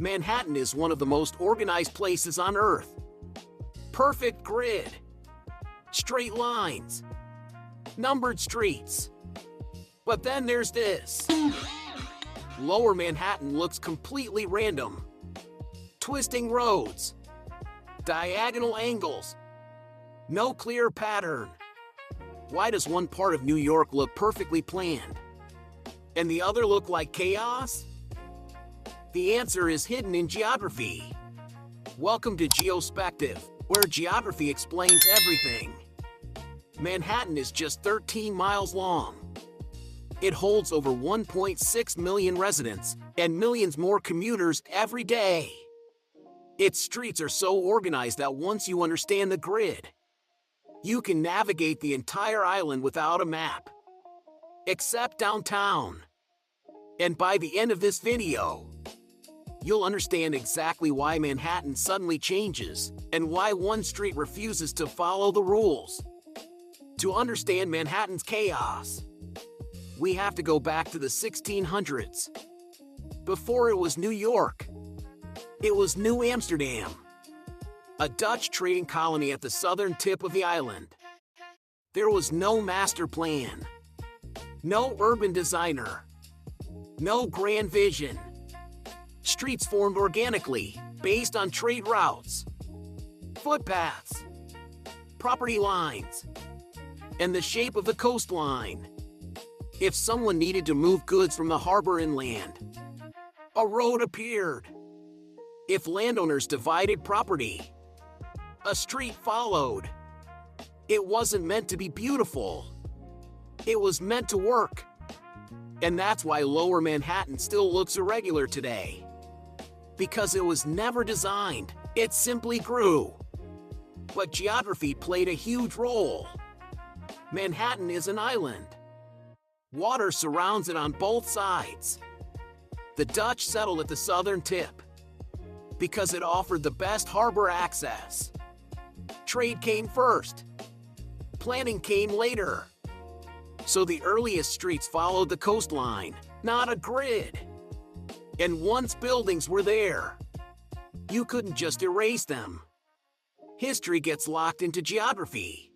Manhattan is one of the most organized places on Earth. Perfect grid, straight lines, numbered streets. But then there's this. Lower Manhattan looks completely random. Twisting roads, diagonal angles, no clear pattern. Why does one part of New York look perfectly planned and the other look like chaos? The answer is hidden in geography. Welcome to geoSpective, where geography explains everything. Manhattan is just 13 miles long. It holds over 1.6 million residents and millions more commuters every day. Its streets are so organized that once you understand the grid, you can navigate the entire island without a map, except downtown. And by the end of this video, you'll understand exactly why Manhattan suddenly changes and why one street refuses to follow the rules. To understand Manhattan's chaos, we have to go back to the 1600s. Before it was New York, it was New Amsterdam, a Dutch trading colony at the southern tip of the island. There was no master plan, no urban designer, no grand vision. Streets formed organically, based on trade routes, footpaths, property lines, and the shape of the coastline. If someone needed to move goods from the harbor inland, a road appeared. If landowners divided property, a street followed. It wasn't meant to be beautiful. It was meant to work. And that's why Lower Manhattan still looks irregular today. Because it was never designed, it simply grew. But geography played a huge role. Manhattan is an island. Water surrounds it on both sides. The Dutch settled at the southern tip because it offered the best harbor access. Trade came first. Planning came later. So the earliest streets followed the coastline, not a grid. And once buildings were there, you couldn't just erase them. History gets locked into geography.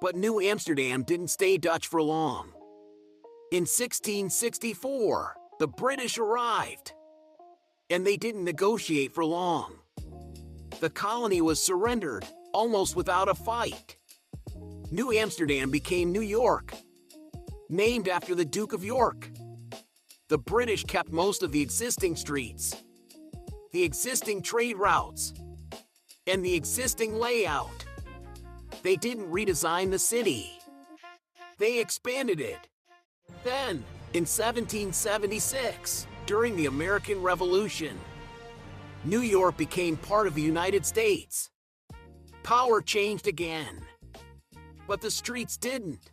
But New Amsterdam didn't stay Dutch for long. In 1664, the British arrived. And they didn't negotiate for long. The colony was surrendered, almost without a fight. New Amsterdam became New York, named after the Duke of York. The British kept most of the existing streets, the existing trade routes, and the existing layout. They didn't redesign the city. They expanded it. Then, in 1776, during the American Revolution, New York became part of the United States. Power changed again. But the streets didn't.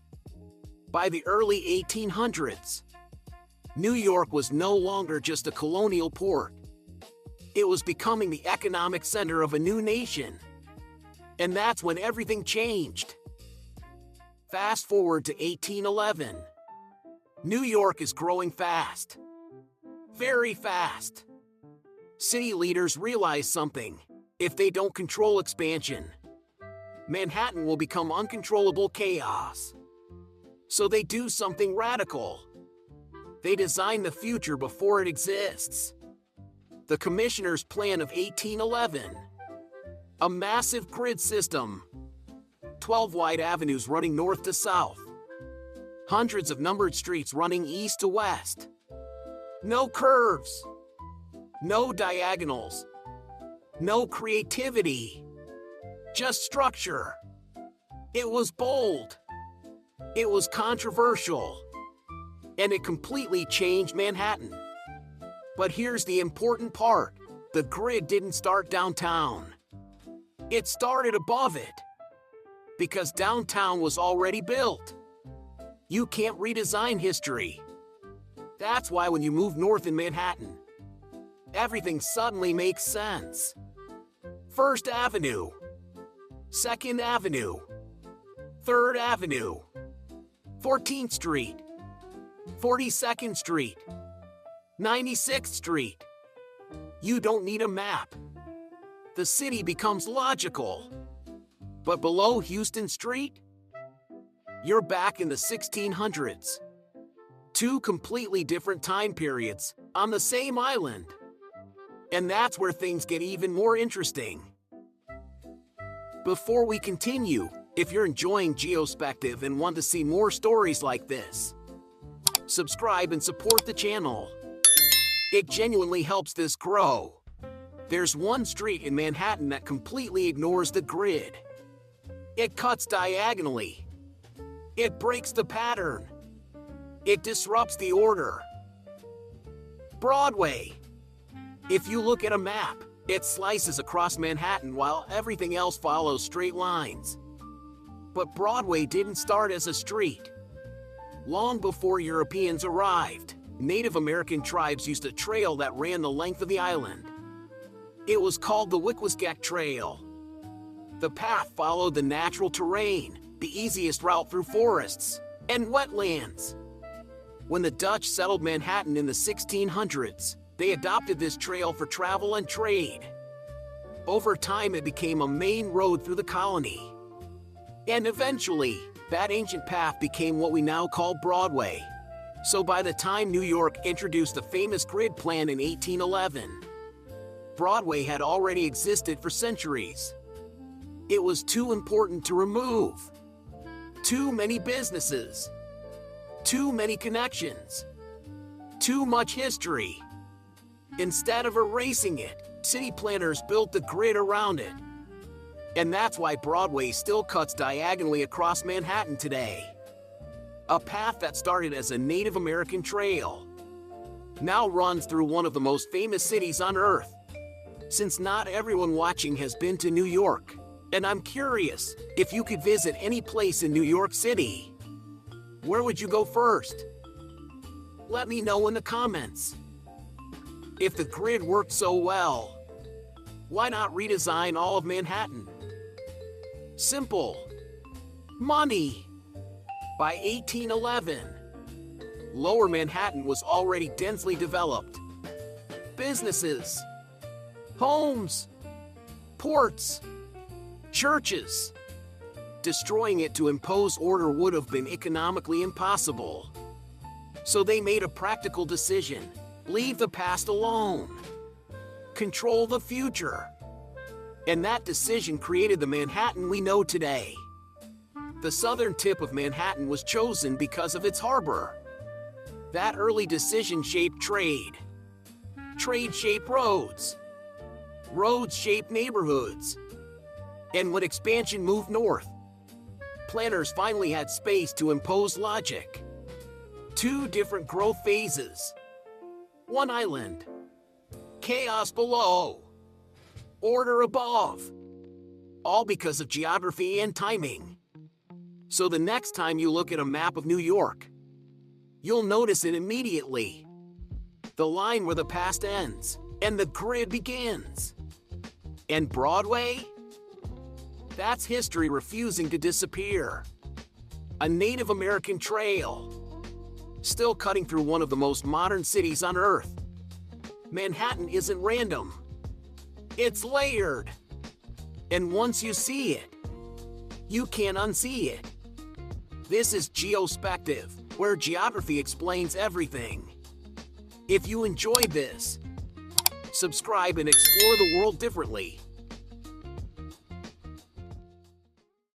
By the early 1800s, New York was no longer just a colonial port. It was becoming the economic center of a new nation. And that's when everything changed. Fast forward to 1811. New York is growing fast. Very fast. City leaders realize something. If they don't control expansion, Manhattan will become uncontrollable chaos. So they do something radical. They design the future before it exists. The Commissioner's Plan of 1811. A massive grid system. 12 wide avenues running north to south. Hundreds of numbered streets running east to west. No curves. No diagonals. No creativity. Just structure. It was bold. It was controversial. And it completely changed Manhattan. But here's the important part. The grid didn't start downtown. It started above it. Because downtown was already built. You can't redesign history. That's why when you move north in Manhattan, everything suddenly makes sense. First Avenue, Second Avenue, Third Avenue, 14th Street, 42nd Street, 96th Street, You don't need a map. The city becomes logical. But below Houston Street, you're back in the 1600s. Two completely different time periods on the same island. And that's where things get even more interesting. Before we continue, if you're enjoying geoSpective and want to see more stories like this, subscribe and support the channel. It genuinely helps this grow. There's one street in Manhattan that completely ignores the grid. It cuts diagonally. It breaks the pattern. It disrupts the order. Broadway. If you look at a map, it slices across Manhattan while everything else follows straight lines. But Broadway didn't start as a street. Long before Europeans arrived, Native American tribes used a trail that ran the length of the island. It was called the Wickquasgeck Trail. The path followed the natural terrain, the easiest route through forests and wetlands. When the Dutch settled Manhattan in the 1600s, they adopted this trail for travel and trade. Over time, it became a main road through the colony. And eventually, that ancient path became what we now call Broadway. So by the time New York introduced the famous grid plan in 1811, Broadway had already existed for centuries. It was too important to remove. Too many businesses. Too many connections. Too much history. Instead of erasing it, city planners built the grid around it. And that's why Broadway still cuts diagonally across Manhattan today. A path that started as a Native American trail now runs through one of the most famous cities on Earth. Since not everyone watching has been to New York, and I'm curious, if you could visit any place in New York City, where would you go first? Let me know in the comments. If the grid worked so well, why not redesign all of Manhattan? Simple. Money. By 1811, Lower Manhattan was already densely developed. Businesses, homes, ports, churches. Destroying it to impose order would have been economically impossible. So they made a practical decision. Leave the past alone. Control the future. And that decision created the Manhattan we know today. The southern tip of Manhattan was chosen because of its harbor. That early decision shaped trade. Trade shaped roads. Roads shaped neighborhoods. And when expansion moved north, planners finally had space to impose logic. Two different growth phases. One island. Chaos below. Order above. All because of geography and timing. So the next time you look at a map of New York, you'll notice it immediately. The line where the past ends and the grid begins. And Broadway? That's history refusing to disappear. A Native American trail, still cutting through one of the most modern cities on Earth. Manhattan isn't random. It's layered. And once you see it, you can't unsee it. This is geoSpective, where geography explains everything. If you enjoyed this, subscribe and explore the world differently.